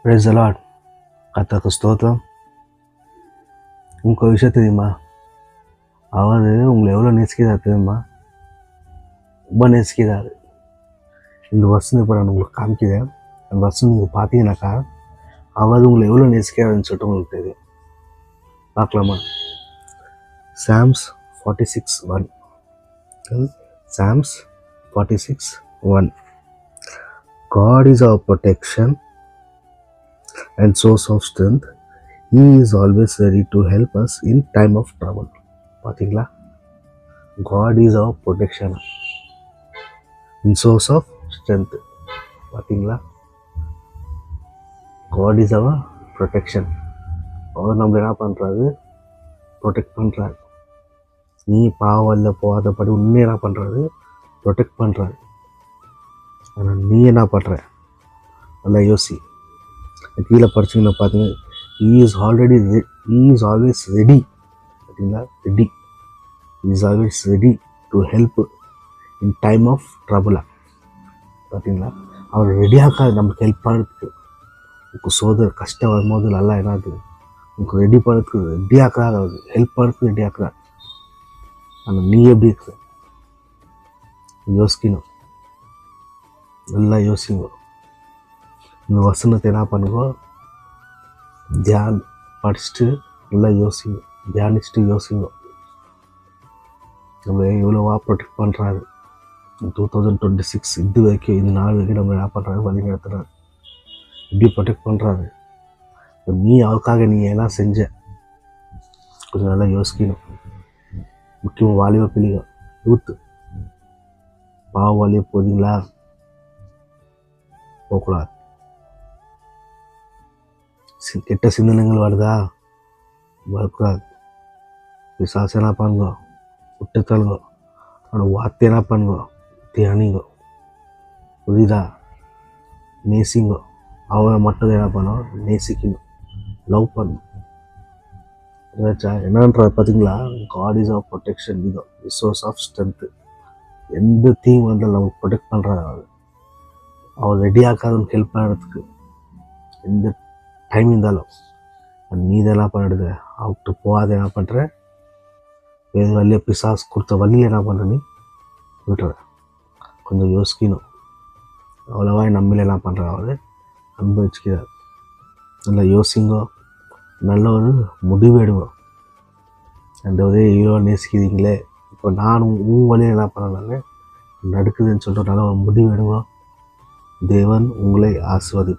Praise the Lord. கர்த்தருக்கு ஸ்தோத்திரம். உங்களுக்கு விஷயம் தெரியுமா? அவர் உங்களை எவ்வளோ நேசிக்கிறார் தெரியுமா? ரொம்ப நேசிக்கிறார். இந்த வருஷம் இப்போ நான் உங்களுக்கு காமிக்கிறேன். அந்த வருஷம் நீங்கள் பார்த்தீங்கன்னாக்கா அவர் உங்களை எவ்வளோ நேசிக்கிறாருன்னு சொல்லிட்டு உங்களுக்கு தெரியும். பார்க்கலாமா? Psalms 46:1. Psalms 46:1. God is our protection and source of strength. He is always ready to help us in time of trouble. பார்த்தீங்களா? God is our protection and source of strength. பார்த்தீங்களா? God is our protection. அவர் நம்மளை என்ன பண்ணுறாரு? Protect பண்ணுறாரு. நீ பாவல்ல போகாதபடி உன்னை என்ன பண்ணுறாரு? ப்ரொடெக்ட் பண்ணுறாரு. ஆனால் நீ என்ன பண்ணுற? நல்லா யோசி. கீழே படிச்சிங்கன்னா பார்த்தீங்கன்னா he is always ready. பார்த்தீங்களா? Ready. he is always ready to help in time of trouble. பார்த்தீங்களா? அவர் ரெடியாக நமக்கு ஹெல்ப் பண்ணுறதுக்கு. உங்களுக்கு சோதனை கஷ்டம் வரும்போது நல்லா என்னது உங்களுக்கு ரெடி பண்ணுறதுக்கு ரெடியாக்குறாரு. அவர் ஹெல்ப் பண்ணுறதுக்கு ரெடியாக்குறாரு. ஆனால் நீ எப்படி இருக்கிற? யோசிக்கணும். நல்லா யோசிங்க. இந்த வசனத்தை என்ன பண்ணுங்க? படிச்சுட்டு நல்லா யோசிங்க. தியானிச்சுட்டு யோசிங்க. நம்ம எவ்வளோவா ப்ரொடெக்ட் பண்ணுறாரு. 2026 இது வரைக்கும் இந்த நாள் வரைக்கும் நம்ம என்ன பண்ணுறாரு? வழி நடத்துகிறாரு. இப்படி ப்ரொடெக்ட் பண்ணுறாரு. நீ அவருக்காக நீ என்ன செஞ்ச? கொஞ்சம் நல்லா யோசிக்கணும். முக்கியமாக வாலிப பிள்ளைங்க, யூத்து, பாவ வாலிய போகிறீங்களா? போகக்கூடாது. கெட்ட சிந்தனைகள் வருதா? வரக்கூடாது. பிசாசு என்ன பண்ணுங்க? விட்டு தள்ளுங்க. அவனோட வார்த்தை என்ன பண்ணுங்க? தியானிங்க. புரியுதா? நேசிங்க. அவரை மட்டும் என்ன பண்ணணும்? நேசிக்கணும். லவ் பண்ணணும். என்னன்றது பார்த்தீங்களா? God is our protection, the source of strength. எந்த தீங்கு வந்தாலும் நம்ம ப்ரொடெக்ட் பண்ணுறாரு. அவர் ரெடியாக்காதவனுக்கு ஹெல்ப் பண்ணுறதுக்கு எந்த டைம் இருந்தாலும். நீ இதெல்லாம் பண்ணிடுது அவர்கிட்ட போகாத என்ன பண்ணுற? வேறு வழியாக பிசாசு கொடுத்த வழியில் என்ன பண்ணுற? நீ விட்டுற. கொஞ்சம் யோசிக்கணும். அவ்வளோவா நம்மளே என்ன பண்ணுற? அவர் அனுபவிச்சுக்கிறார். நல்லா யோசிங்கோ. நல்ல ஒரு முடிவு எடுங்க. அந்த ஒரே ஹீரோ நேசிக்கிறீங்களே, இப்போ நானும் உன் வழியில் என்ன பண்ணலான்னு நடக்குதுன்னு சொல்லிட்டு நல்ல ஒரு முடிவு எடுங்க. தேவன் உங்களை ஆசீர்வதிப்பார்.